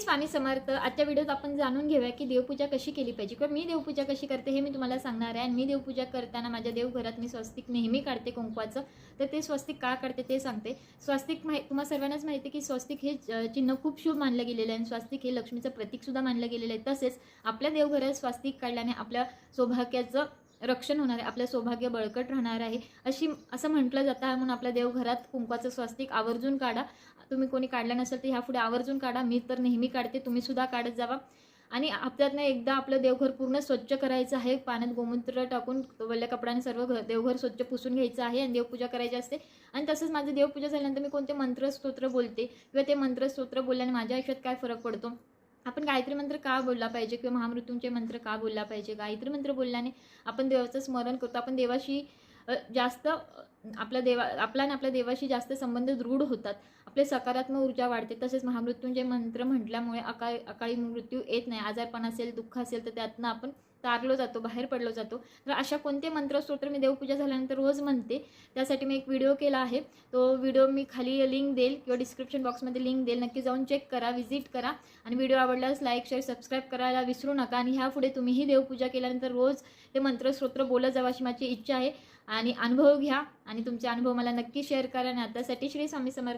स्वामी समर्थ. आजच्या व्हिडिओत आपण जाणून घेऊया की देवपूजा कशी केली पाहिजे किंवा मी देवपूजा कशी करते हे मी तुम्हाला सांगणार आहे. आणि मी देवपूजा करताना माझ्या देवघरात मी स्वस्तिक नेहमी काढते कुंकवाचं. तर ते स्वस्तिक का काढते ते सांगते. स्वस्तिक तुम्हा सर्वांनाच माहिती आहे की स्वस्तिक हे चिन्ह खूप शुभ मानलं गेलेलं आहे आणि स्वस्तिक हे लक्ष्मीचं प्रतीकसुद्धा मानलं गेलेलं आहे. तसेच आपल्या देवघरात स्वस्तिक काढल्याने आपल्या सौभाग्याचं रक्षण होणार आहे, आपलं सौभाग्य बळकट राहणार आहे असं म्हटलं जातं. म्हणून आपल्या देवघरात कुंकवाचं स्वस्तिक आवर्जून काढा. तुम्ही कोणी काढलं नसेल तर ह्यापुढे आवर्जून काढा. मी तर नेहमी काढते, तुम्ही सुद्धा काढत जावा. आणि हप्त्यातनं एकदा आपलं देवघर पूर्ण स्वच्छ करायचं आहे. पाण्यात गोमूत्र टाकून वल्ल्या कपड्याने सर्व देवघर स्वच्छ पुसून घ्यायचं आहे आणि देवपूजा करायची असते. आणि तसंच माझी देवपूजा झाल्यानंतर मी कोणते मंत्रस्तोत्र बोलते किंवा ते मंत्रस्तोत्र बोलल्याने माझ्या आयुष्यात काय फरक पडतो, आपण गायत्री मंत्र का बोलला पाहिजे किंवा महामृत्यूंचे मंत्र का बोलला पाहिजे. गायत्री मंत्र बोलल्याने आपण देवाचं स्मरण करतो, आपण देवाशी जास्त आपला आणि आपल्या देवाशी जास्त संबंध दृढ होतात, आपले सकारात्मक ऊर्जा वाढते. तसेच महामृत्यूंचे मंत्र म्हटल्यामुळे अकाळी मृत्यू येत नाही. आजारपण असेल, दुःख असेल तर त्यातनं आपण तारलो जातो, बाहेर पडलो जातो. तर अशा कोणते मंत्रस्तोत्र मी देवपूजा झाल्यानंतर रोज म्हणते, त्यासाठी मी एक व्हिडिओ केला आहे. तो व्हिडिओ मी खाली लिंक देईल किंवा डिस्क्रिप्शन बॉक्समध्ये लिंक देईल. नक्की जाऊन चेक करा, व्हिजिट करा. आणि व्हिडिओ आवडल्यास लाईक, शेअर, सबस्क्राईब करायला विसरू नका. आणि ह्यापुढे तुम्हीही देवपूजा केल्यानंतर रोज ते मंत्रस्तोत्र बोलत जावं अशी माझी इच्छा आहे. आणि अनुभव घ्या आणि तुमचे अनुभव मला नक्की शेअर करा. आणि आतासाठी श्री स्वामी समर्थ.